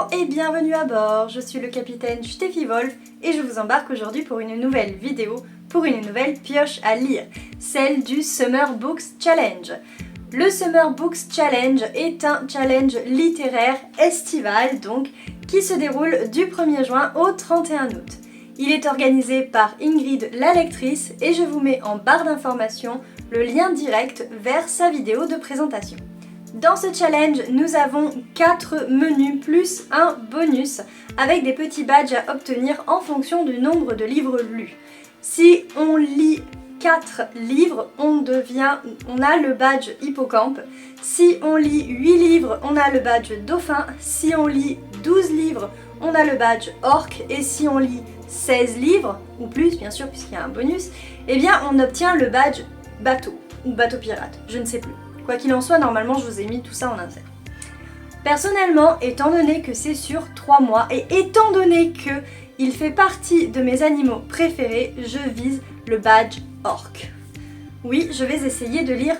Bonjour et bienvenue à bord, je suis le capitaine Steffi Wolf et je vous embarque aujourd'hui pour une nouvelle vidéo, pour une nouvelle pioche à lire, celle du Summer Books Challenge. Le Summer Books Challenge est un challenge littéraire estival donc, qui se déroule du 1er juin au 31 août. Il est organisé par Ingrid la lectrice et je vous mets en barre d'informations le lien direct vers sa vidéo de présentation. Dans ce challenge, nous avons 4 menus plus un bonus avec des petits badges à obtenir en fonction du nombre de livres lus. Si on lit 4 livres, on a le badge hippocampe. Si on lit 8 livres, on a le badge dauphin. Si on lit 12 livres, on a le badge orque. Et si on lit 16 livres, ou plus bien sûr puisqu'il y a un bonus, eh bien on obtient le badge bateau ou bateau pirate, je ne sais plus. Quoi qu'il en soit, normalement je vous ai mis tout ça en insert. Personnellement, étant donné que c'est sur 3 mois et étant donné que il fait partie de mes animaux préférés, je vise le badge orque. Oui, je vais essayer de lire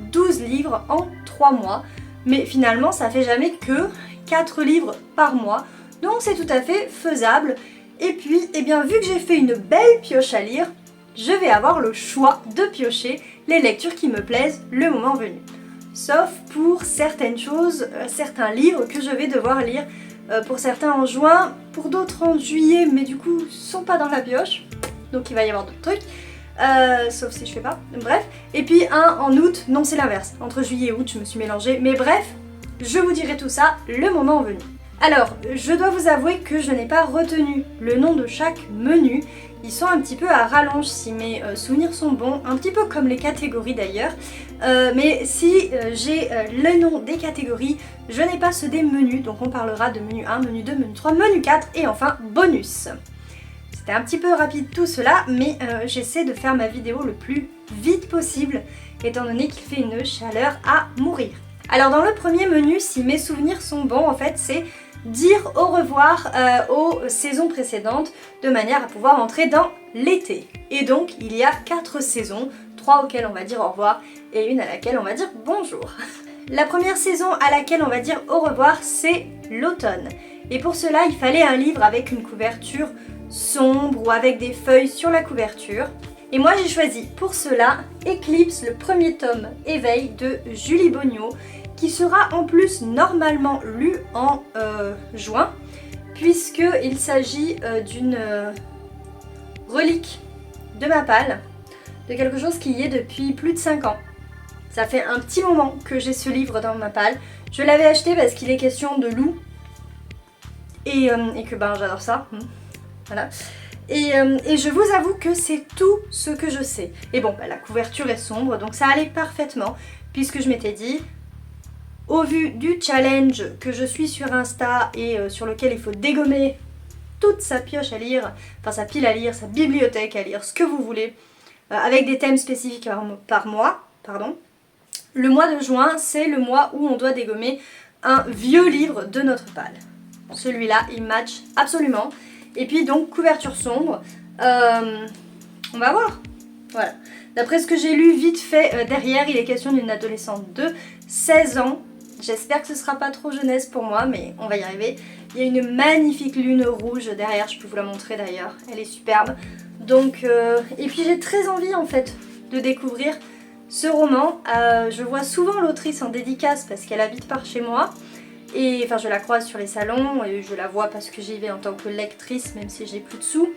12 livres en 3 mois, mais finalement ça fait jamais que 4 livres par mois, donc c'est tout à fait faisable. Et puis, eh bien, vu que j'ai fait une belle pioche à lire, je vais avoir le choix de piocher les lectures qui me plaisent le moment venu. Sauf pour certaines choses, certains livres que je vais devoir lire, pour certains en juin, pour d'autres en juillet, mais du coup sont pas dans la pioche, donc il va y avoir d'autres trucs, sauf si je fais pas, bref. Et puis un en août, non c'est l'inverse, entre juillet et août je me suis mélangée, mais bref, je vous dirai tout ça le moment venu. Alors, je dois vous avouer que je n'ai pas retenu le nom de chaque menu. Ils sont un petit peu à rallonge si mes souvenirs sont bons, un petit peu comme les catégories d'ailleurs. Mais si j'ai le nom des catégories, je n'ai pas ceux des menus. Donc on parlera de menu 1, menu 2, menu 3, menu 4 et enfin bonus. C'était un petit peu rapide tout cela, mais j'essaie de faire ma vidéo le plus vite possible, étant donné qu'il fait une chaleur à mourir. Alors dans le premier menu, si mes souvenirs sont bons, en fait c'est dire au revoir aux saisons précédentes de manière à pouvoir entrer dans l'été. Et donc il y a 4 saisons, 3 auxquelles on va dire au revoir et une à laquelle on va dire bonjour. La première saison à laquelle on va dire au revoir, c'est l'automne. Et pour cela, il fallait un livre avec une couverture sombre ou avec des feuilles sur la couverture. Et moi j'ai choisi pour cela Eclipse, le premier tome Éveil de Julie Bognaud, qui sera en plus normalement lu en juin, puisqu'il s'agit d'une relique de ma palle, de quelque chose qui y est depuis plus de 5 ans. Ça fait un petit moment que j'ai ce livre dans ma palle. Je l'avais acheté parce qu'il est question de loup, et que ben j'adore ça, voilà. Et je vous avoue que c'est tout ce que je sais. Et bon, bah, la couverture est sombre, donc ça allait parfaitement, puisque je m'étais dit, au vu du challenge que je suis sur Insta et sur lequel il faut dégommer toute sa pioche à lire, enfin sa pile à lire, sa bibliothèque à lire, ce que vous voulez, avec des thèmes spécifiques par mois, pardon. Le mois de juin, c'est le mois où on doit dégommer un vieux livre de notre palle. Celui-là, il match absolument. Et puis donc, couverture sombre, on va voir. Voilà. D'après ce que j'ai lu vite fait derrière, il est question d'une adolescente de 16 ans. J'espère que ce sera pas trop jeunesse pour moi, mais on va y arriver. Il y a une magnifique lune rouge derrière, je peux vous la montrer d'ailleurs, elle est superbe. Donc, et puis j'ai très envie en fait de découvrir ce roman. Je vois souvent l'autrice en dédicace parce qu'elle habite par chez moi. Et enfin je la croise sur les salons et je la vois parce que j'y vais en tant que lectrice, même si j'ai plus de sous.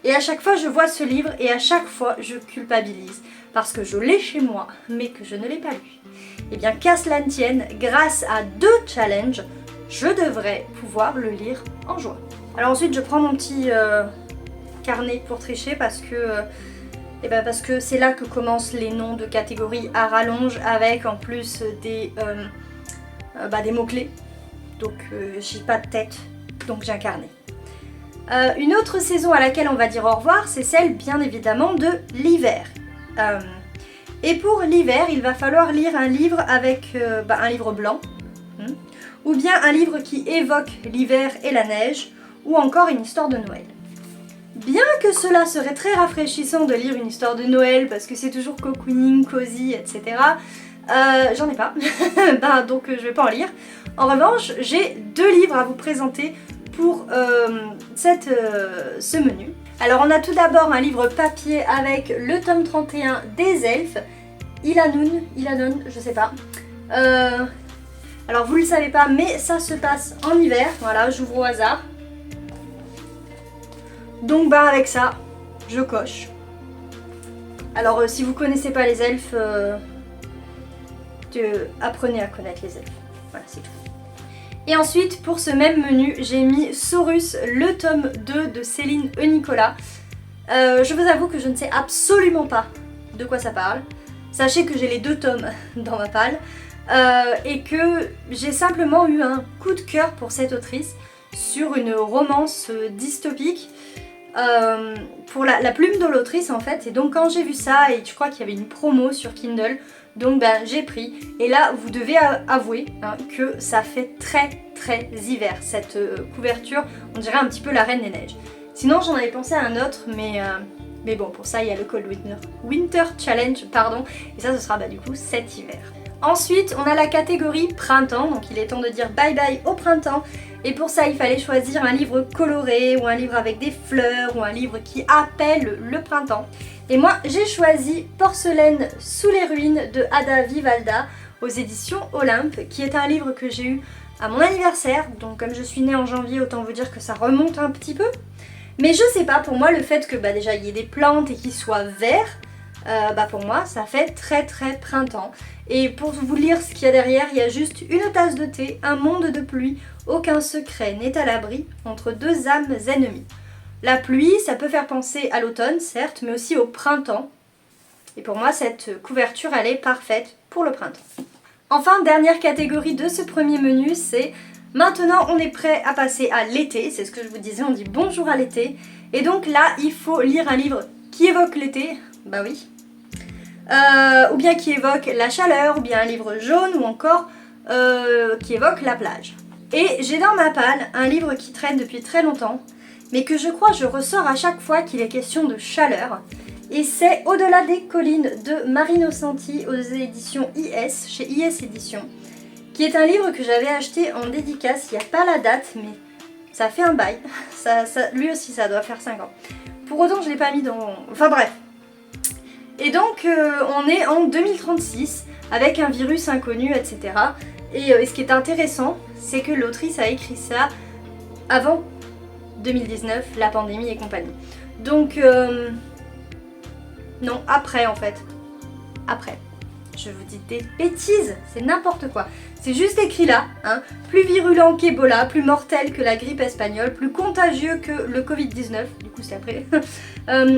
Et à chaque fois je vois ce livre et à chaque fois je culpabilise parce que je l'ai chez moi mais que je ne l'ai pas lu. Et bien qu'à cela ne tienne, grâce à 2 challenges, je devrais pouvoir le lire en juin. Alors ensuite je prends mon petit carnet pour tricher parce que c'est là que commencent les noms de catégories à rallonge avec en plus des mots-clés. Donc j'ai pas de tête, donc j'ai un carnet. Une autre saison à laquelle on va dire au revoir, c'est celle bien évidemment de l'hiver. Et pour l'hiver, il va falloir lire un livre avec un livre blanc, ou bien un livre qui évoque l'hiver et la neige, ou encore une histoire de Noël. Bien que cela serait très rafraîchissant de lire une histoire de Noël, parce que c'est toujours cocooning, cosy, etc., j'en ai pas, donc je vais pas en lire. En revanche, j'ai 2 livres à vous présenter pour ce menu. Alors on a tout d'abord un livre papier avec le tome 31 des elfes, Ilanon, je sais pas. Alors vous le savez pas, mais ça se passe en hiver, voilà, j'ouvre au hasard. Donc bah avec ça, je coche. Alors si vous connaissez pas les elfes, apprenez à connaître les elfes. Voilà, c'est tout. Et ensuite, pour ce même menu, j'ai mis Saurus, le tome 2 de Céline E. Nicolas. Je vous avoue que je ne sais absolument pas de quoi ça parle. Sachez que j'ai les 2 tomes dans ma palle et que j'ai simplement eu un coup de cœur pour cette autrice sur une romance dystopique pour la plume de l'autrice en fait. Et donc quand j'ai vu ça, et je crois qu'il y avait une promo sur Kindle, donc ben, j'ai pris. Et là vous devez avouer que ça fait très hiver cette couverture, on dirait un petit peu la Reine des Neiges. Sinon j'en avais pensé à un autre mais bon, pour ça il y a le Cold Winter Challenge, pardon, et ça ce sera bah, du coup cet hiver. Ensuite on a la catégorie printemps, donc il est temps de dire bye bye au printemps. Et pour ça il fallait choisir un livre coloré ou un livre avec des fleurs ou un livre qui appelle le printemps. Et moi j'ai choisi Porcelaine sous les ruines de Ada Vivalda aux éditions Olympe, qui est un livre que j'ai eu à mon anniversaire. Donc comme je suis née en janvier, autant vous dire que ça remonte un petit peu. Mais je sais pas, pour moi le fait que bah, déjà il y ait des plantes et qu'il soit vert, bah pour moi ça fait très printemps. Et pour vous lire ce qu'il y a derrière, il y a juste une tasse de thé, un monde de pluie, aucun secret n'est à l'abri entre 2 âmes ennemies. La pluie, ça peut faire penser à l'automne, certes, mais aussi au printemps. Et pour moi, cette couverture, elle est parfaite pour le printemps. Enfin, dernière catégorie de ce premier menu, c'est maintenant on est prêt à passer à l'été. C'est ce que je vous disais, on dit bonjour à l'été. Et donc là, il faut lire un livre qui évoque l'été, bah oui. Ou bien qui évoque la chaleur, ou bien un livre jaune, ou encore qui évoque la plage. Et j'ai dans ma palle un livre qui traîne depuis très longtemps, mais que je crois je ressors à chaque fois qu'il est question de chaleur. Et c'est Au-delà des collines de Marino Santi aux éditions IS, chez IS Éditions, qui est un livre que j'avais acheté en dédicace, il n'y a pas la date, mais ça fait un bail. Lui aussi ça doit faire 5 ans. Pour autant je ne l'ai pas mis dans... Enfin bref. Et donc on est en 2036 avec un virus inconnu, etc. Et ce qui est intéressant, c'est que l'autrice a écrit ça avant 2019, la pandémie et compagnie. Donc non, après en fait. Après. Je vous dis des bêtises, c'est n'importe quoi. C'est juste écrit là, hein. Plus virulent qu'Ebola, plus mortel que la grippe espagnole, plus contagieux que le Covid-19, du coup c'est après.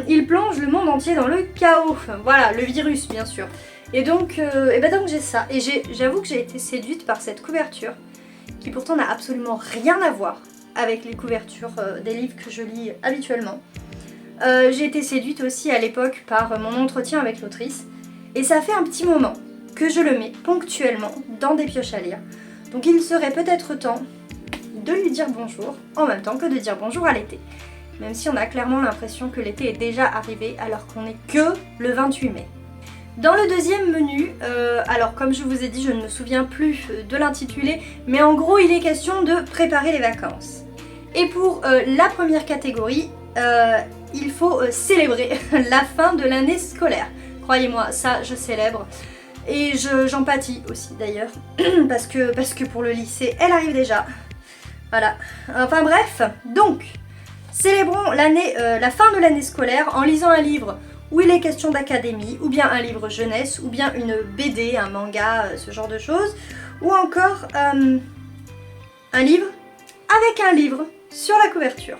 Il plonge le monde entier dans le chaos. Voilà, le virus bien sûr. Et donc, donc j'ai ça. Et j'avoue que j'ai été séduite par cette couverture, qui pourtant n'a absolument rien à voir avec les couvertures des livres que je lis habituellement. J'ai été séduite aussi à l'époque par mon entretien avec l'autrice. Et ça fait un petit moment que je le mets ponctuellement dans des pioches à lire. Donc il serait peut-être temps de lui dire bonjour en même temps que de dire bonjour à l'été. Même si on a clairement l'impression que l'été est déjà arrivé alors qu'on n'est que le 28 mai. Dans le deuxième menu, alors comme je vous ai dit, je ne me souviens plus de l'intitulé, mais en gros il est question de préparer les vacances. Et pour la première catégorie, il faut célébrer la fin de l'année scolaire. Croyez-moi, ça je célèbre. Et j'en pâtis aussi d'ailleurs, parce que pour le lycée, elle arrive déjà. Voilà. Enfin bref, donc, célébrons la fin de l'année scolaire en lisant un livre où il est question d'académie, ou bien un livre jeunesse, ou bien une BD, un manga, ce genre de choses, ou encore un livre avec un livre sur la couverture.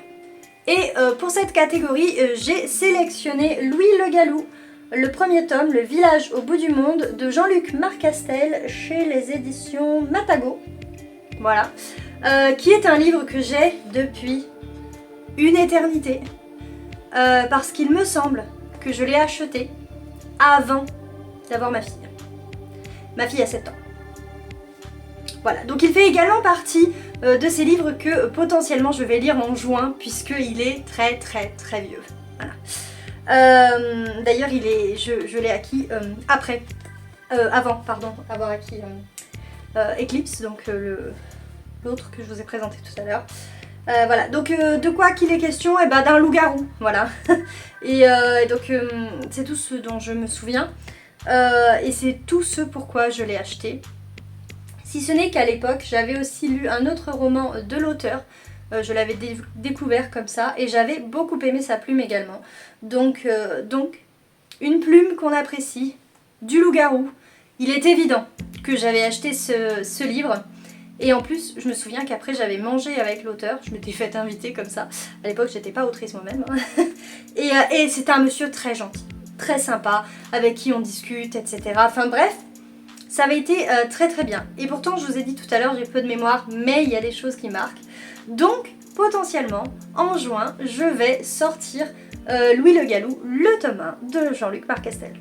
Et pour cette catégorie, j'ai sélectionné Louis Le Gallou, le premier tome, Le village au bout du monde, de Jean-Luc Marcastel, chez les éditions Matagot. Voilà. Qui est un livre que j'ai depuis une éternité. Parce qu'il me semble que je l'ai acheté avant d'avoir ma fille. Ma fille a 7 ans. Voilà, donc il fait également partie de ces livres que potentiellement je vais lire en juin, puisqu'il est très vieux. Voilà. D'ailleurs, je l'ai acquis avant avoir acquis Eclipse, donc l'autre que je vous ai présenté tout à l'heure. Voilà, donc de quoi qu'il est question, eh ben, d'un loup-garou, voilà. et donc c'est tout ce dont je me souviens. Et c'est tout ce pourquoi je l'ai acheté. Si ce n'est qu'à l'époque, j'avais aussi lu un autre roman de l'auteur. Je l'avais découvert comme ça et j'avais beaucoup aimé sa plume également. Donc une plume qu'on apprécie, du loup-garou. Il est évident que j'avais acheté ce livre. Et en plus, je me souviens qu'après j'avais mangé avec l'auteur, je m'étais fait inviter comme ça. À l'époque, j'étais pas autrice moi-même. et c'était un monsieur très gentil, très sympa, avec qui on discute, etc. Enfin bref, ça avait été très très bien. Et pourtant, je vous ai dit tout à l'heure, j'ai peu de mémoire, mais il y a des choses qui marquent. Donc, potentiellement, en juin, je vais sortir Louis le Gallou, le tome 1 de Jean-Luc Marcastel.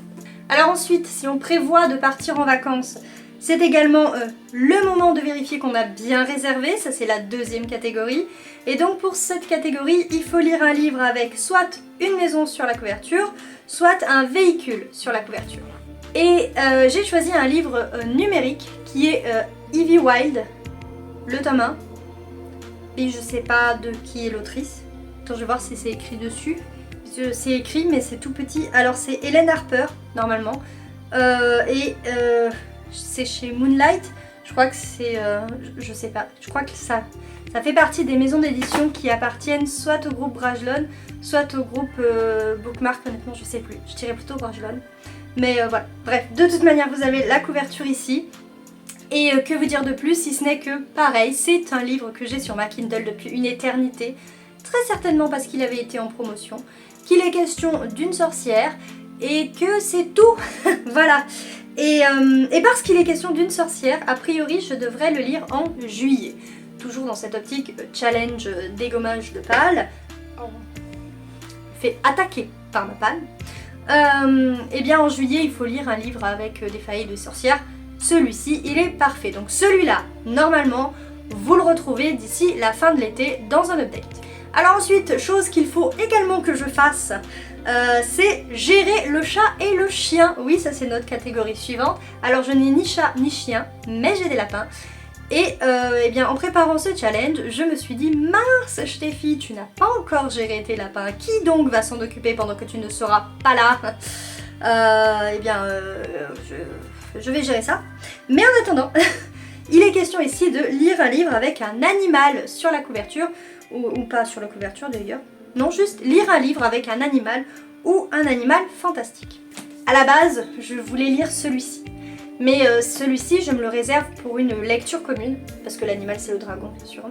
Alors ensuite, si on prévoit de partir en vacances, c'est également le moment de vérifier qu'on a bien réservé, ça c'est la deuxième catégorie. Et donc pour cette catégorie, il faut lire un livre avec soit une maison sur la couverture, soit un véhicule sur la couverture. Et j'ai choisi un livre numérique qui est Evie Wyld, le tome 1. Et je sais pas de qui est l'autrice. Attends, je vais voir si c'est écrit dessus. C'est écrit mais c'est tout petit. Alors c'est Hélène Harper, normalement. C'est chez Moonlight, je crois que c'est, je sais pas, je crois que ça fait partie des maisons d'édition qui appartiennent soit au groupe Brajlon, soit au groupe Bookmark, honnêtement je sais plus, je dirais plutôt Brajlon. Mais voilà, bref, de toute manière vous avez la couverture ici. Et que vous dire de plus si ce n'est que pareil, c'est un livre que j'ai sur ma Kindle depuis une éternité, très certainement parce qu'il avait été en promotion, qu'il est question d'une sorcière et que c'est tout, voilà. Et parce qu'il est question d'une sorcière, a priori je devrais le lire en juillet. Toujours dans cette optique challenge dégommage de pâle. Fait attaquer par ma pâle. Et bien en juillet il faut lire un livre avec des failles de sorcière. Celui-ci il est parfait. Donc celui-là, normalement, vous le retrouvez d'ici la fin de l'été dans un update. Alors ensuite, chose qu'il faut également que je fasse, c'est gérer le chat et le chien. Oui, ça c'est notre catégorie suivante. Alors je n'ai ni chat ni chien, mais j'ai des lapins. Et eh bien en préparant ce challenge, je me suis dit mince Stéphie, tu n'as pas encore géré tes lapins. Qui donc va s'en occuper pendant que tu ne seras pas là? Je vais gérer ça. Mais en attendant, il est question ici de lire un livre avec un animal sur la couverture, ou pas sur la couverture d'ailleurs. Non, juste lire un livre avec un animal ou un animal fantastique. À la base, je voulais lire celui-ci. Mais celui-ci, je me le réserve pour une lecture commune, parce que l'animal c'est le dragon, bien sûr.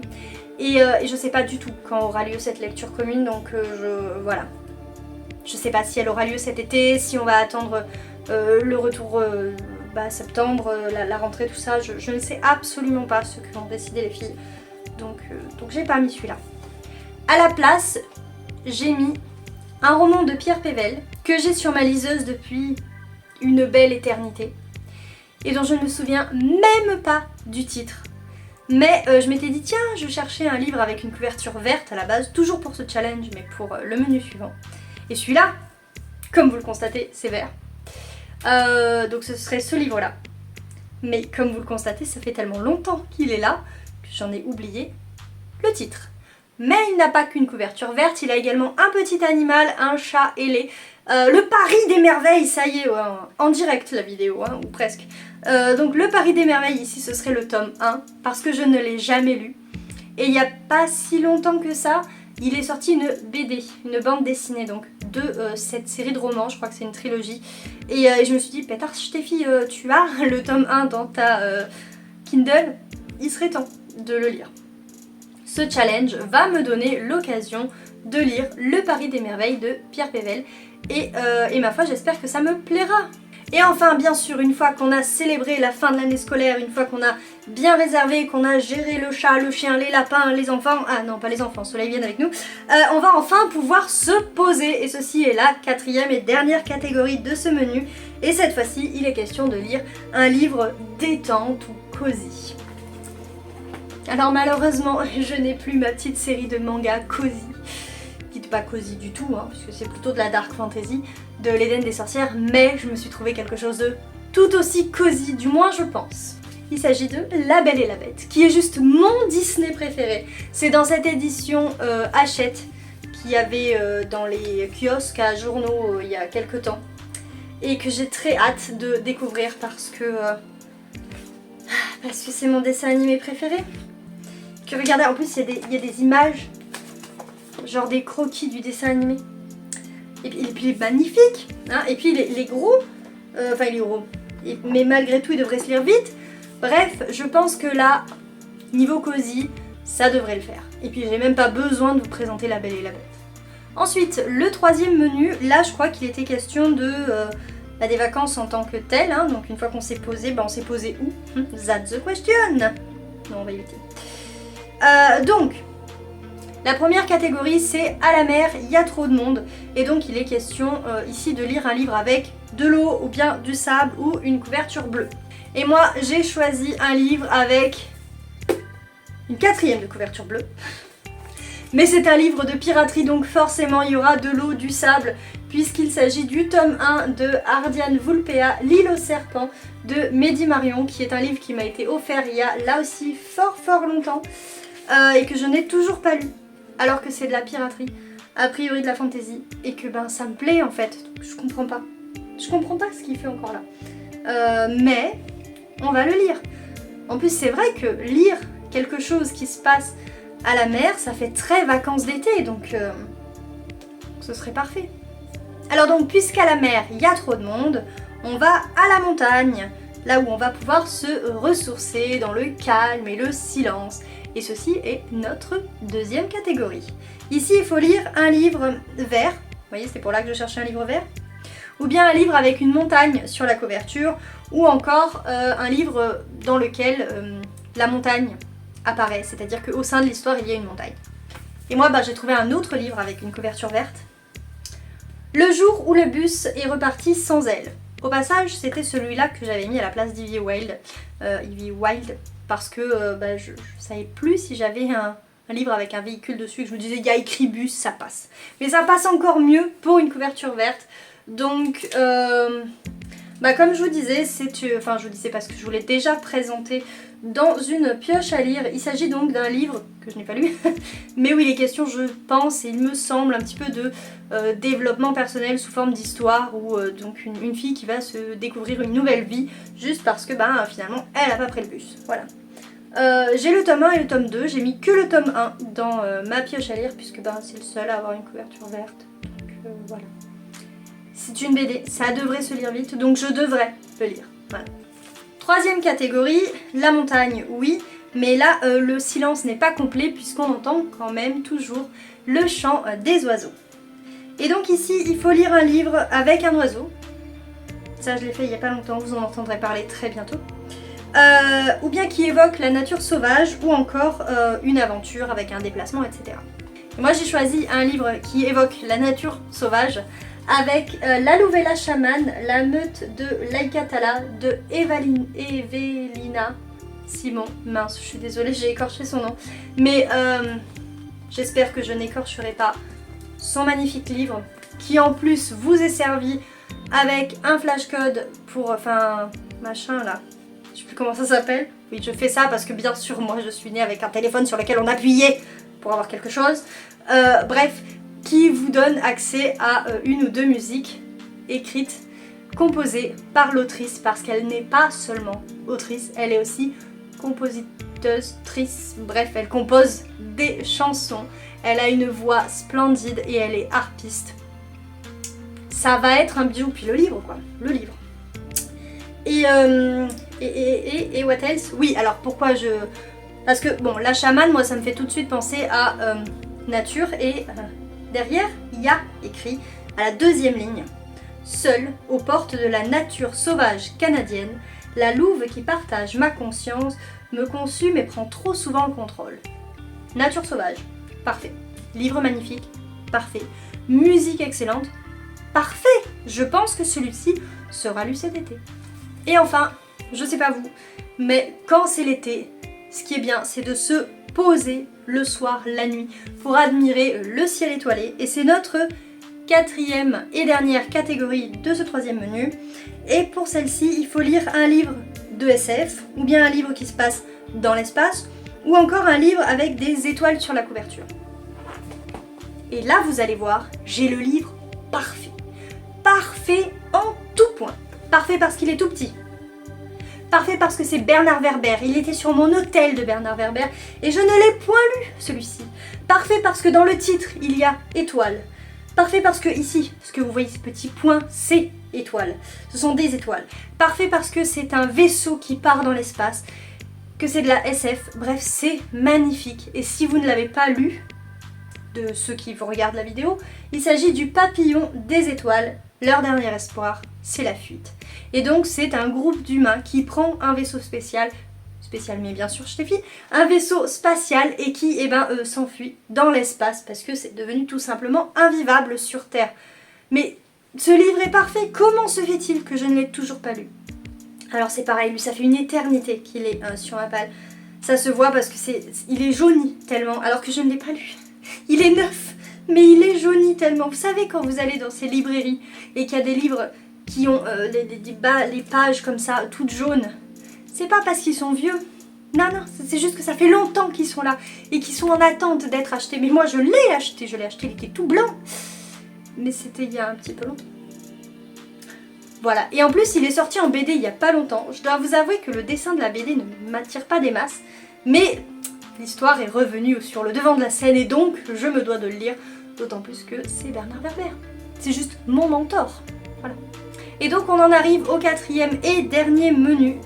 Et je sais pas du tout quand aura lieu cette lecture commune, donc voilà. Je sais pas si elle aura lieu cet été, si on va attendre le retour septembre, la rentrée, tout ça. Je ne sais absolument pas ce qu'ont décidé les filles. Donc j'ai pas mis celui-là. À la place, j'ai mis un roman de Pierre Pével que j'ai sur ma liseuse depuis une belle éternité et dont je ne me souviens même pas du titre. Mais je m'étais dit tiens, je cherchais un livre avec une couverture verte à la base, toujours pour ce challenge mais pour le menu suivant. Et celui-là, comme vous le constatez, c'est vert. Donc ce serait ce livre-là. Mais comme vous le constatez, ça fait tellement longtemps qu'il est là que j'en ai oublié le titre. Mais il n'a pas qu'une couverture verte, il a également un petit animal, un chat ailé. Le Paris des merveilles, ça y est, en direct la vidéo, ou presque. Donc le Paris des merveilles, ici ce serait le tome 1, parce que je ne l'ai jamais lu. Et il n'y a pas si longtemps que ça, il est sorti une BD, une bande dessinée donc de cette série de romans, je crois que c'est une trilogie. Et je me suis dit, pétard Stéphie, tu as le tome 1 dans ta Kindle, il serait temps de le lire. Ce challenge va me donner l'occasion de lire Le Paris des merveilles de Pierre Pével et ma foi j'espère que ça me plaira. Et enfin bien sûr, une fois qu'on a célébré la fin de l'année scolaire, une fois qu'on a bien réservé, qu'on a géré le chat, le chien, les lapins, les enfants, ah non pas les enfants, ceux-là ils viennent avec nous, on va enfin pouvoir se poser et ceci est la quatrième et dernière catégorie de ce menu et cette fois-ci il est question de lire un livre détente ou cosy. Alors malheureusement, je n'ai plus ma petite série de mangas cosy, qui n'est pas cosy du tout, puisque c'est plutôt de la dark fantasy, de l'Éden des sorcières, mais je me suis trouvé quelque chose de tout aussi cosy, du moins je pense. Il s'agit de La Belle et la Bête, qui est juste mon Disney préféré. C'est dans cette édition Hachette qu'il y avait dans les kiosques à journaux il y a quelques temps. Et que j'ai très hâte de découvrir parce que c'est mon dessin animé préféré. Que regardez, en plus il y a des images, genre des croquis du dessin animé. Et puis il est magnifique, hein. Et puis il est gros, enfin il est gros, mais malgré tout il devrait se lire vite. Bref, je pense que là, niveau cosy, ça devrait le faire. Et puis j'ai même pas besoin de vous présenter La Belle et la Bête. Ensuite, le troisième menu, là je crois qu'il était question de des vacances en tant que telles, hein. Donc une fois qu'on s'est posé, on s'est posé où? That's the question. Non, on va éviter. Donc, la première catégorie c'est à la mer, il y a trop de monde. Et donc il est question ici de lire un livre avec de l'eau ou bien du sable ou une couverture bleue. Et moi j'ai choisi un livre avec une 4e de couverture bleue. Mais c'est un livre de piraterie, donc forcément il y aura de l'eau, du sable, puisqu'il s'agit du tome 1 de Ardian Vulpea, L'île aux serpents de Mehdi Marion, qui est un livre qui m'a été offert il y a là aussi fort longtemps, et que je n'ai toujours pas lu, alors que c'est de la piraterie, a priori de la fantasy, et que ça me plaît en fait, donc je comprends pas. Je comprends pas ce qu'il fait encore là. Mais on va le lire. En plus c'est vrai que lire quelque chose qui se passe à la mer, ça fait très vacances d'été, donc ce serait parfait. Alors donc, puisqu'à la mer, il y a trop de monde, on va à la montagne, là où on va pouvoir se ressourcer dans le calme et le silence. Et ceci est notre deuxième catégorie. Ici, il faut lire un livre vert, vous voyez, c'est pour là que je cherchais un livre vert, ou bien un livre avec une montagne sur la couverture, ou encore un livre dans lequel la montagne apparaît, c'est-à-dire qu'au sein de l'histoire il y a une montagne. Et moi j'ai trouvé un autre livre avec une couverture verte. Le jour où le bus est reparti sans elle. Au passage c'était celui-là que j'avais mis à la place d'Ivy Wild, parce que je savais plus si j'avais un livre avec un véhicule dessus, que je me disais il y a écrit bus, ça passe. Mais ça passe encore mieux pour une couverture verte, donc comme je vous disais, je vous disais parce que je vous l'ai déjà présenté dans une pioche à lire. Il s'agit donc d'un livre que je n'ai pas lu, mais où il est question, je pense, et il me semble, un petit peu de développement personnel sous forme d'histoire, où donc une fille qui va se découvrir une nouvelle vie, juste parce que finalement elle n'a pas pris le bus. Voilà. J'ai le tome 1 et le tome 2, j'ai mis que le tome 1 dans ma pioche à lire, puisque c'est le seul à avoir une couverture verte. Donc voilà. C'est une BD, ça devrait se lire vite, donc je devrais le lire. Voilà. Troisième catégorie, la montagne, oui, mais là le silence n'est pas complet puisqu'on entend quand même toujours le chant des oiseaux. Et donc ici, il faut lire un livre avec un oiseau. Ça je l'ai fait il n'y a pas longtemps, vous en entendrez parler très bientôt. Ou bien qui évoque la nature sauvage, ou encore une aventure avec un déplacement, etc. Et moi j'ai choisi un livre qui évoque la nature sauvage, avec La Louvela Chamane, la meute de Laikatala de Evelina Simon. Mince, je suis désolée, j'ai écorché son nom. Mais j'espère que je n'écorcherai pas son magnifique livre, qui en plus vous est servi avec un flashcode pour, machin là. Je sais plus comment ça s'appelle. Oui, je fais ça parce que bien sûr, moi je suis née avec un téléphone sur lequel on appuyait pour avoir quelque chose. Bref, qui vous donne accès à une ou deux musiques écrites, composées par l'autrice, parce qu'elle n'est pas seulement autrice, elle est aussi compositeuse, bref, elle compose des chansons, elle a une voix splendide et elle est harpiste. Ça va être un bijou, puis le livre quoi, le livre. Et what else? Oui, alors pourquoi parce que bon, la chamane, moi ça me fait tout de suite penser à nature, et derrière il y a écrit à la deuxième ligne: seule aux portes de la nature sauvage canadienne, la louve qui partage ma conscience me consume et prend trop souvent le contrôle. Nature sauvage, parfait. Livre magnifique, parfait. Musique excellente, parfait. Je pense que celui-ci sera lu cet été. Et enfin, je sais pas vous, mais quand c'est l'été, ce qui est bien, c'est de se poser le soir, la nuit, pour admirer le ciel étoilé. Et c'est notre quatrième et dernière catégorie de ce troisième menu. Et pour celle-ci, il faut lire un livre de SF, ou bien un livre qui se passe dans l'espace, ou encore un livre avec des étoiles sur la couverture. Et là, vous allez voir, j'ai le livre parfait. Parfait en tout point. Parfait parce qu'il est tout petit. Parfait parce que c'est Bernard Werber. Il était sur mon hôtel de Bernard Werber et je ne l'ai point lu, celui-ci. Parfait parce que dans le titre, il y a étoile. Parfait parce que ici, ce que vous voyez, ce petit point, c'est étoile. Ce sont des étoiles. Parfait parce que c'est un vaisseau qui part dans l'espace, que c'est de la SF. Bref, c'est magnifique. Et si vous ne l'avez pas lu, de ceux qui vous regardent la vidéo, il s'agit du Papillon des étoiles. Leur dernier espoir, c'est la fuite. Et donc c'est un groupe d'humains qui prend un vaisseau spécial mais bien sûr Steffi, un vaisseau spatial et qui s'enfuit dans l'espace parce que c'est devenu tout simplement invivable sur Terre. Mais ce livre est parfait, comment se fait-il que je ne l'ai toujours pas lu? Alors c'est pareil, lui ça fait une éternité qu'il est sur ma palle. Ça se voit parce que il est jauni tellement, alors que je ne l'ai pas lu. Il est neuf, mais il est jauni tellement. Vous savez quand vous allez dans ces librairies et qu'il y a des livres qui ont les pages comme ça, toutes jaunes, c'est pas parce qu'ils sont vieux. Non, c'est juste que ça fait longtemps qu'ils sont là et qu'ils sont en attente d'être achetés. Mais moi je l'ai acheté, il était tout blanc. Mais c'était il y a un petit peu longtemps. Voilà, et en plus il est sorti en BD il y a pas longtemps. Je dois vous avouer que le dessin de la BD ne m'attire pas des masses, mais l'histoire est revenue sur le devant de la scène et donc je me dois de le lire, d'autant plus que c'est Bernard Werber. C'est juste mon mentor. Voilà. Et donc on en arrive au 4e et dernier menu,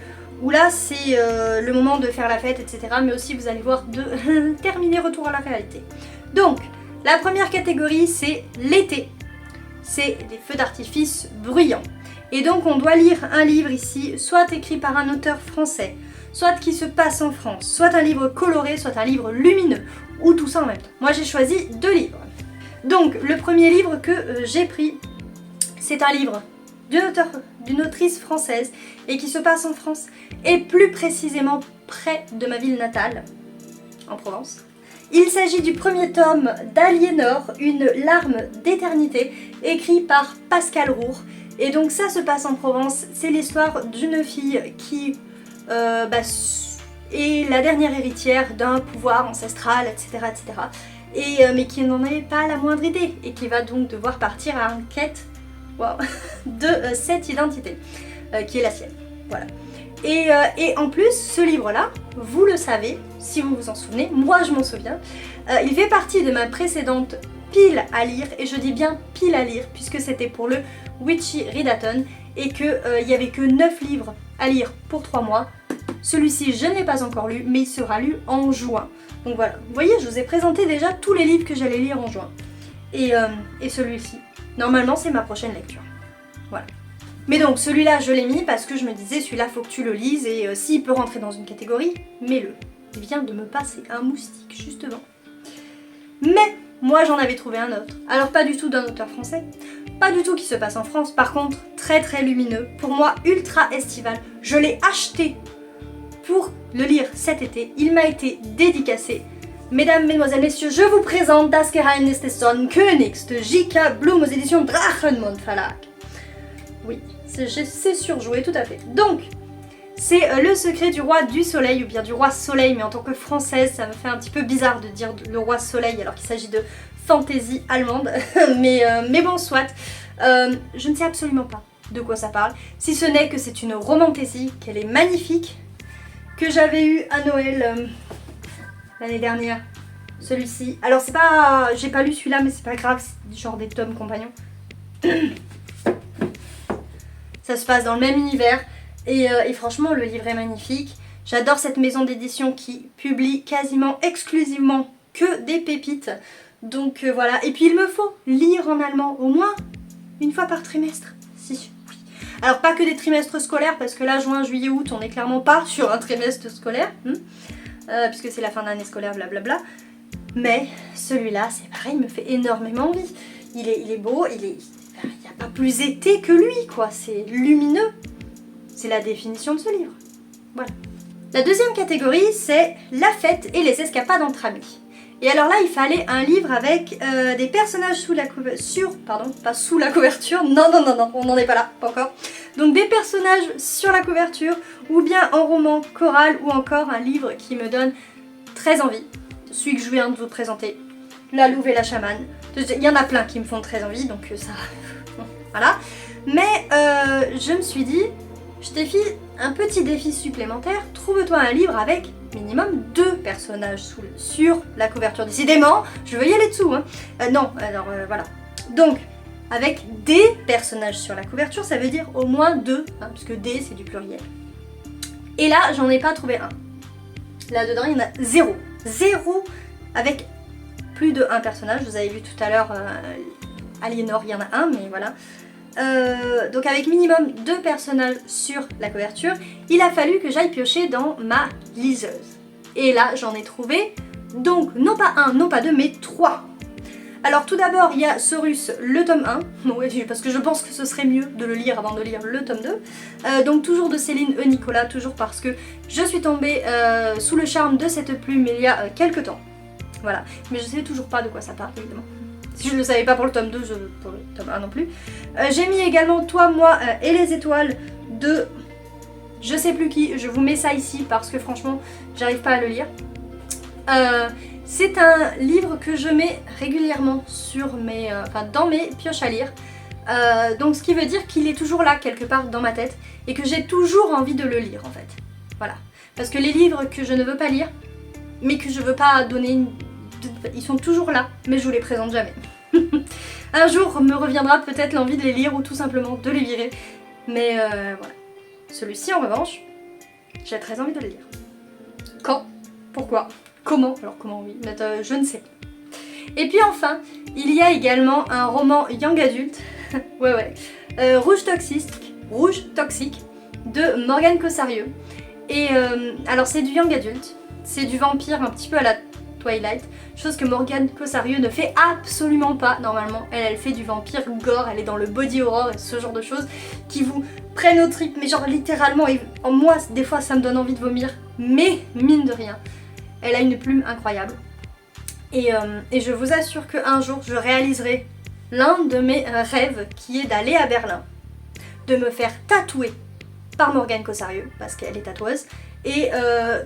où là c'est le moment de faire la fête, etc. Mais aussi vous allez voir de terminer Retour à la réalité. Donc, la première catégorie c'est l'été. C'est des feux d'artifice bruyants. Et donc on doit lire un livre ici, soit écrit par un auteur français, soit qui se passe en France, soit un livre coloré, soit un livre lumineux, ou tout ça en même temps. Moi j'ai choisi 2 livres. Donc le premier livre que j'ai pris, c'est un livre d'une autrice française et qui se passe en France, et plus précisément près de ma ville natale, en Provence. Il s'agit du premier tome d'Aliénor, une larme d'éternité, écrit par Pascal Roure. Et donc ça se passe en Provence, c'est l'histoire d'une fille qui est la dernière héritière d'un pouvoir ancestral, etc. Mais qui n'en avait pas la moindre idée, et qui va donc devoir partir à une quête de cette identité, qui est la sienne. Voilà. Et en plus, ce livre-là, vous le savez, si vous vous en souvenez, moi je m'en souviens, il fait partie de ma précédente pile à lire, et je dis bien pile à lire, puisque c'était pour le Witchy Readathon, et qu'il n'y avait que 9 livres à lire pour 3 mois. Celui-ci, je ne l'ai pas encore lu, mais il sera lu en juin. Donc voilà, vous voyez, je vous ai présenté déjà tous les livres que j'allais lire en juin. Et celui-ci, normalement, c'est ma prochaine lecture. Voilà. Mais donc, celui-là, je l'ai mis parce que je me disais, celui-là, faut que tu le lises, et s'il peut rentrer dans une catégorie, mets-le. Il vient de me passer un moustique, juste devant. Mais moi, j'en avais trouvé un autre. Alors, pas du tout d'un auteur français, pas du tout qui se passe en France, par contre, très très lumineux, pour moi, ultra estival. Je l'ai acheté pour le lire cet été, il m'a été dédicacé. Mesdames, mesdemoiselles, messieurs, je vous présente Das Geheimnis des Sonnenkönigs de J.K. Bloom aux éditions Drachenmund Verlag. Oui, c'est surjoué, tout à fait. Donc, c'est Le secret du roi du soleil, ou bien du roi soleil, mais en tant que française, ça me fait un petit peu bizarre de dire le roi soleil alors qu'il s'agit de fantaisie allemande. mais bon, soit. Je ne sais absolument pas de quoi ça parle, si ce n'est que c'est une romantaisie, qu'elle est magnifique, que j'avais eu à Noël l'année dernière. Celui-ci. Alors c'est pas... J'ai pas lu celui-là, mais c'est pas grave, c'est genre des tomes compagnons. Ça se passe dans le même univers. Et franchement, le livre est magnifique. J'adore cette maison d'édition qui publie quasiment exclusivement que des pépites. Donc voilà. Et puis il me faut lire en allemand au moins une fois par trimestre. Si, oui. Alors pas que des trimestres scolaires, parce que là, juin, juillet, août, on n'est clairement pas sur un trimestre scolaire. Puisque c'est la fin d'année scolaire, blablabla. Mais celui-là, c'est pareil, il me fait énormément envie. Il est beau, il n'y a pas plus été que lui, quoi. C'est lumineux. C'est la définition de ce livre. Voilà. La deuxième catégorie, c'est la fête et les escapades entre amis. Et alors là, il fallait un livre avec des personnages sous la couverture. Pas sous la couverture. Non, on n'en est pas là, pas encore. Donc des personnages sur la couverture, ou bien un roman choral, ou encore un livre qui me donne très envie. Celui que je viens de vous présenter, La Louve et la chamane. Il y en a plein qui me font très envie, donc ça... voilà. Mais je me suis dit, je t'ai fait un petit défi supplémentaire, trouve-toi un livre avec minimum 2 personnages sur la couverture. Décidément, je veux y aller dessous, hein. Non, alors voilà. Donc, avec des personnages sur la couverture, ça veut dire au moins 2, hein, puisque des c'est du pluriel. Et là, j'en ai pas trouvé un. Là-dedans, il y en a 0. 0 avec plus de 1 personnage. Vous avez vu tout à l'heure, Aliénor, il y en a un, mais voilà. Donc avec minimum 2 personnages sur la couverture, il a fallu que j'aille piocher dans ma liseuse. Et là, j'en ai trouvé, donc non pas 1, non pas 2, mais 3. Alors tout d'abord, il y a Saurus, le tome 1, ouais, parce que je pense que ce serait mieux de le lire avant de lire le tome 2. Donc toujours de Céline E. Nicolas, toujours parce que je suis tombée sous le charme de cette plume il y a quelques temps. Voilà, mais je sais toujours pas de quoi ça parle, évidemment. Si je ne le savais pas pour le tome 2, pour le tome 1 non plus. J'ai mis également Toi, moi et les étoiles de je sais plus qui. Je vous mets ça ici parce que franchement, j'arrive pas à le lire. C'est un livre que je mets régulièrement sur dans mes pioches à lire. Donc ce qui veut dire qu'il est toujours là quelque part dans ma tête et que j'ai toujours envie de le lire en fait. Voilà. Parce que les livres que je ne veux pas lire, mais que je veux pas donner, ils sont toujours là, mais je vous les présente jamais. Un jour me reviendra peut-être l'envie de les lire ou tout simplement de les virer. Mais voilà. Celui-ci en revanche, j'ai très envie de le lire. Quand? Pourquoi? Comment? Alors comment oui, mais je ne sais pas. Et puis enfin, il y a également un roman young adulte, ouais, Rouge Toxique de Morgane Cossarieux. Et alors c'est du young adulte, c'est du vampire un petit peu à la Twilight, chose que Morgane Cossarieux ne fait absolument pas normalement. Elle fait du vampire gore, elle est dans le body horror et ce genre de choses qui vous prennent au trip, mais genre littéralement, et moi des fois ça me donne envie de vomir, mais mine de rien. Elle a une plume incroyable. Et je vous assure qu'un jour, je réaliserai l'un de mes rêves qui est d'aller à Berlin, de me faire tatouer par Morgane Cossarieux, parce qu'elle est tatoueuse, et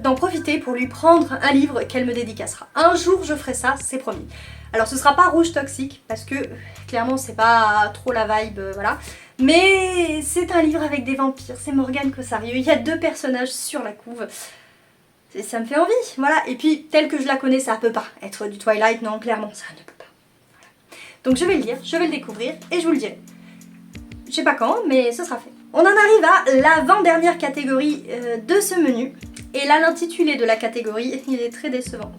d'en profiter pour lui prendre un livre qu'elle me dédicacera. Un jour, je ferai ça, c'est promis. Alors ce sera pas Rouge Toxique, parce que clairement, c'est pas trop la vibe, voilà. Mais c'est un livre avec des vampires, c'est Morgane Cossarieux, il y a 2 personnages sur la couve. Et ça me fait envie, voilà. Et puis, tel que je la connais, ça peut pas être du Twilight, non, clairement, ça ne peut pas. Voilà. Donc je vais le lire, je vais le découvrir, et je vous le dirai. Je sais pas quand, mais ce sera fait. On en arrive à l'avant-dernière catégorie de ce menu. Et là, l'intitulé de la catégorie, il est très décevant.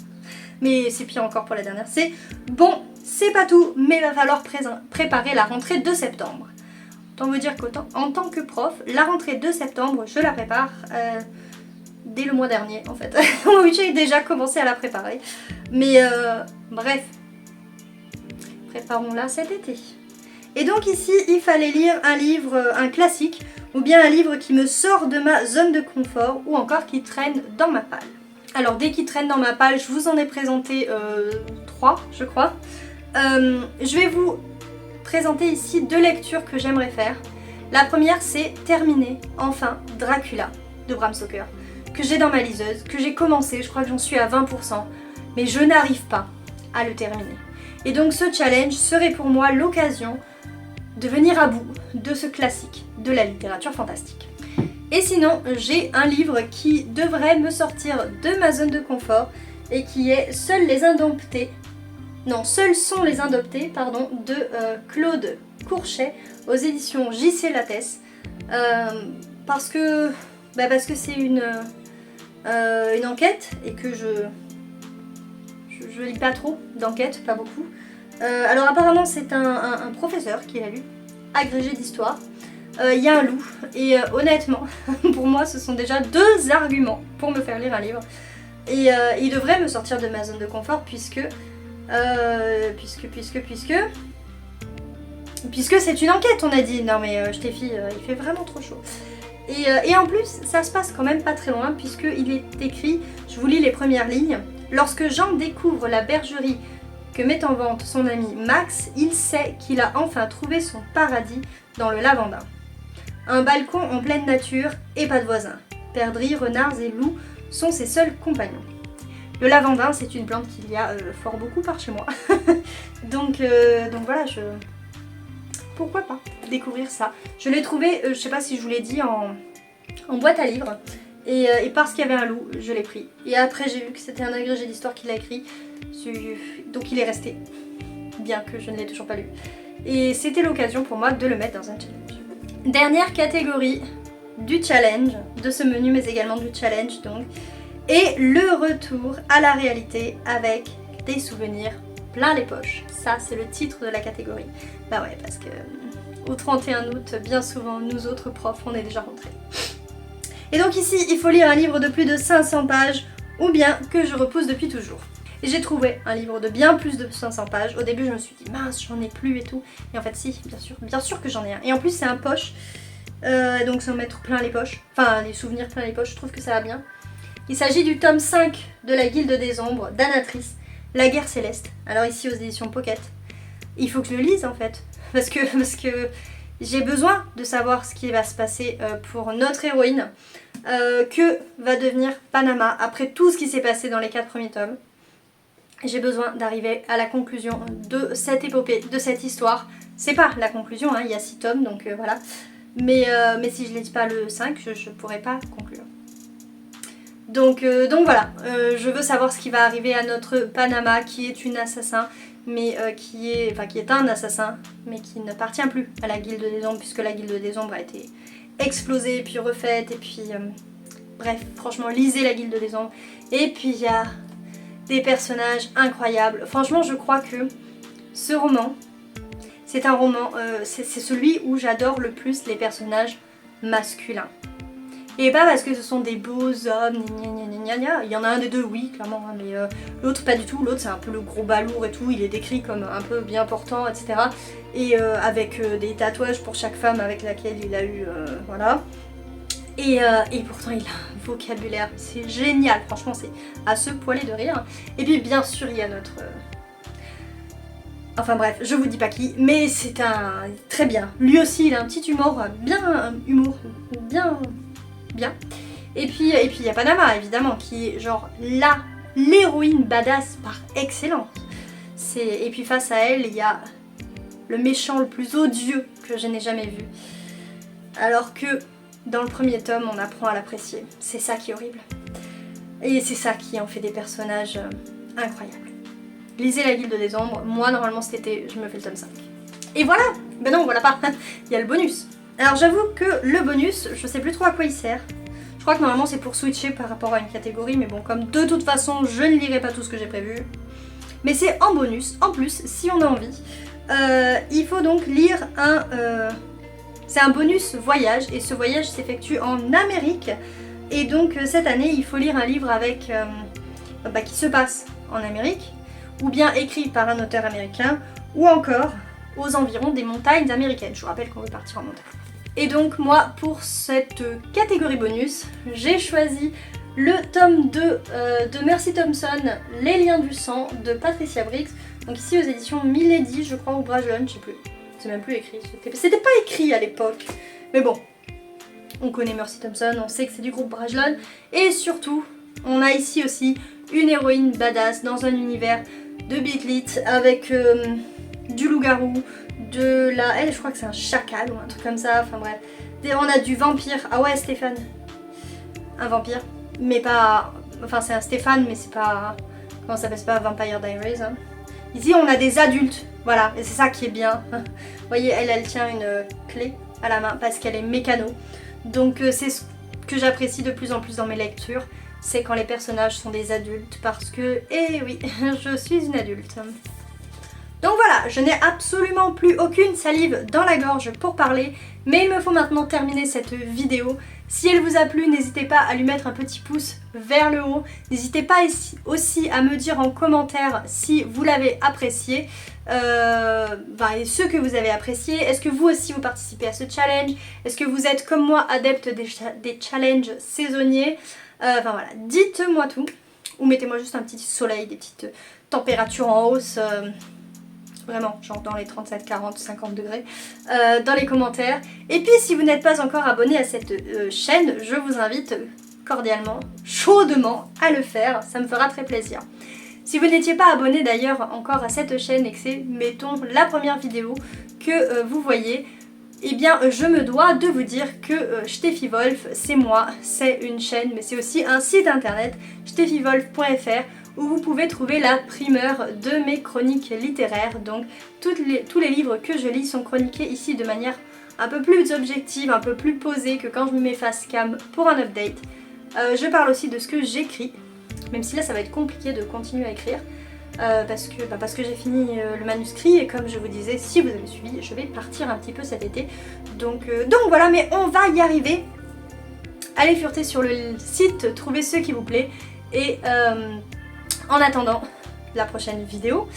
Mais c'est pire encore pour la dernière, c'est « Bon, c'est pas tout, mais il va falloir préparer la rentrée de septembre ». Autant vous dire qu'en tant que prof, la rentrée de septembre, je la prépare... dès le mois dernier en fait. Oui, j'ai déjà commencé à la préparer. Mais bref, préparons-la cet été. Et donc ici, il fallait lire un livre, un classique, ou bien un livre qui me sort de ma zone de confort, ou encore qui traîne dans ma palle. Alors dès qu'il traîne dans ma palle, je vous en ai présenté 3, je crois. Je vais vous présenter ici 2 lectures que j'aimerais faire. La première, c'est terminer, enfin, Dracula, de Bram Stoker, que j'ai dans ma liseuse, que j'ai commencé, je crois que j'en suis à 20%, mais je n'arrive pas à le terminer. Et donc ce challenge serait pour moi l'occasion de venir à bout de ce classique de la littérature fantastique. Et sinon, j'ai un livre qui devrait me sortir de ma zone de confort et qui est Seuls sont les Indoptés, pardon, de Claude Courchet aux éditions J.C. Lattès. Parce que c'est une enquête et que je lis pas trop d'enquêtes, pas beaucoup. Alors apparemment c'est un professeur qui l'a lu, agrégé d'histoire. Il y a un loup et honnêtement, pour moi ce sont déjà 2 arguments pour me faire lire un livre. Et il devrait me sortir de ma zone de confort puisque c'est une enquête, on a dit. Non mais Stéphie, il fait vraiment trop chaud. Et en plus, ça se passe quand même pas très loin puisqu'il est écrit, je vous lis les premières lignes, lorsque Jean découvre la bergerie que met en vente son ami Max, il sait qu'il a enfin trouvé son paradis dans le lavandin. Un balcon en pleine nature et pas de voisins. Perdrix, renards et loups sont ses seuls compagnons. Le lavandin, c'est une plante qu'il y a fort beaucoup par chez moi. donc voilà, pourquoi pas découvrir ça. Je l'ai trouvé, je sais pas si je vous l'ai dit, en boîte à livres. Et parce qu'il y avait un loup, je l'ai pris. Et après, j'ai vu que c'était un agrégé d'histoire qui l'a écrit. Donc il est resté. Bien que je ne l'ai toujours pas lu. Et c'était l'occasion pour moi de le mettre dans un challenge. Dernière catégorie du challenge, de ce menu, mais également du challenge donc. Et le retour à la réalité avec des souvenirs plein les poches. Ça, c'est le titre de la catégorie. Bah ouais, parce que au 31 août, bien souvent, nous autres profs, on est déjà rentrés. Et donc ici, il faut lire un livre de plus de 500 pages, ou bien que je repousse depuis toujours. Et j'ai trouvé un livre de bien plus de 500 pages. Au début, je me suis dit, mince, j'en ai plus et tout. Et en fait, si, bien sûr que j'en ai un. Et en plus, c'est un poche, donc sans mettre plein les poches, enfin, les souvenirs plein les poches, je trouve que ça va bien. Il s'agit du tome 5 de la Guilde des Ombres, d'Anatrice, La Guerre Céleste. Alors ici, aux éditions Pocket. Il faut que je le lise, en fait, parce que j'ai besoin de savoir ce qui va se passer pour notre héroïne. Que va devenir Panama après tout ce qui s'est passé dans les 4 premiers tomes. J'ai besoin d'arriver à la conclusion de cette épopée, de cette histoire. C'est pas la conclusion, hein, il y a 6 tomes, donc voilà. Mais si je ne lis pas le 5, je pourrais pas conclure. Donc voilà, je veux savoir ce qui va arriver à notre Panama, qui est une assassin, mais qui est un assassin, mais qui n'appartient plus à la Guilde des Ombres, puisque la Guilde des Ombres a été explosée, puis refaite, et puis... bref, franchement, lisez la Guilde des Ombres. Et puis il y a des personnages incroyables. Franchement, je crois que ce roman, c'est un roman, c'est celui où j'adore le plus les personnages masculins. Et pas parce que ce sont des beaux hommes, il y en a un des deux, oui, clairement, hein, mais l'autre pas du tout. L'autre c'est un peu le gros balourd et tout, il est décrit comme un peu bien portant, etc. Et avec des tatouages pour chaque femme avec laquelle il a eu, voilà. Et pourtant il a un vocabulaire, c'est génial, franchement c'est à se poiler de rire. Et puis bien sûr il y a notre... Enfin bref, je vous dis pas qui, mais c'est un... très bien. Lui aussi il a un petit humour, bien... Et puis il y a Panama évidemment, qui est genre l'héroïne badass par excellence. Et puis face à elle il y a le méchant le plus odieux que je n'ai jamais vu. Alors que... dans le premier tome, on apprend à l'apprécier. C'est ça qui est horrible. Et c'est ça qui en fait des personnages incroyables. Lisez la Guilde des Ombres. Moi, normalement, cet été, je me fais le tome 5. Et voilà. Ben non, voilà pas. Il y a le bonus. Alors, j'avoue que le bonus, je sais plus trop à quoi il sert. Je crois que normalement, c'est pour switcher par rapport à une catégorie. Mais bon, comme de toute façon, je ne lirai pas tout ce que j'ai prévu. Mais c'est en bonus. En plus, si on a envie, il faut donc lire un... c'est un bonus voyage et ce voyage s'effectue en Amérique et donc cette année il faut lire un livre avec qui se passe en Amérique ou bien écrit par un auteur américain ou encore aux environs des montagnes américaines. Je vous rappelle qu'on veut partir en montagne. Et donc moi pour cette catégorie bonus j'ai choisi le tome 2 de Mercy Thompson, Les liens du sang de Patricia Briggs, donc ici aux éditions Milady je crois ou Brajlon, je sais plus. C'est même plus écrit, c'était pas écrit à l'époque. Mais bon, on connaît Mercy Thompson, on sait que c'est du groupe Brajlon. Et surtout, on a ici aussi une héroïne badass dans un univers de Beatlit avec du loup-garou, elle je crois que c'est un chacal ou un truc comme ça, enfin bref. On a du vampire, ah ouais Stéphane, un vampire, mais pas... Enfin c'est un Stéphane mais c'est pas... Comment ça s'appelle, c'est pas Vampire Diaries hein. Ici on a des adultes, voilà, et c'est ça qui est bien. Vous voyez, elle tient une clé à la main parce qu'elle est mécano. Donc c'est ce que j'apprécie de plus en plus dans mes lectures, c'est quand les personnages sont des adultes parce que, eh oui, je suis une adulte. Donc voilà, je n'ai absolument plus aucune salive dans la gorge pour parler, mais il me faut maintenant terminer cette vidéo. Si elle vous a plu, n'hésitez pas à lui mettre un petit pouce vers le haut. N'hésitez pas aussi à me dire en commentaire si vous l'avez apprécié, et ce que vous avez apprécié. Est-ce que vous aussi vous participez à ce challenge? Est-ce que vous êtes comme moi adepte des challenges saisonniers? Enfin voilà, dites-moi tout. Ou mettez-moi juste un petit soleil, des petites températures en hausse. vraiment, genre dans les 37, 40, 50 degrés, dans les commentaires. Et puis si vous n'êtes pas encore abonné à cette chaîne, je vous invite cordialement, chaudement à le faire, ça me fera très plaisir. Si vous n'étiez pas abonné d'ailleurs encore à cette chaîne et que c'est, mettons, la première vidéo que vous voyez, eh bien je me dois de vous dire que Steffi-Wolf, c'est moi, c'est une chaîne, mais c'est aussi un site internet, steffiwolf.fr, où vous pouvez trouver la primeur de mes chroniques littéraires. Donc tous les livres que je lis sont chroniqués ici de manière un peu plus objective, un peu plus posée que quand je me mets face cam pour un update. Je parle aussi de ce que j'écris, même si là ça va être compliqué de continuer à écrire. Parce que j'ai fini le manuscrit et comme je vous disais, si vous avez suivi, je vais partir un petit peu cet été. Donc voilà, mais on va y arriver. Allez fureter sur le site, trouvez ce qui vous plaît. Et en attendant la prochaine vidéo,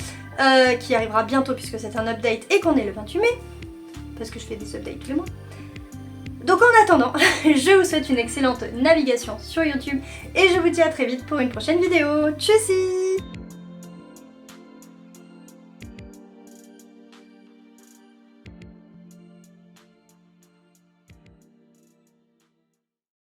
qui arrivera bientôt puisque c'est un update et qu'on est le 28 mai, parce que je fais des updates tous les mois. Donc en attendant, je vous souhaite une excellente navigation sur YouTube et je vous dis à très vite pour une prochaine vidéo. Tchussy!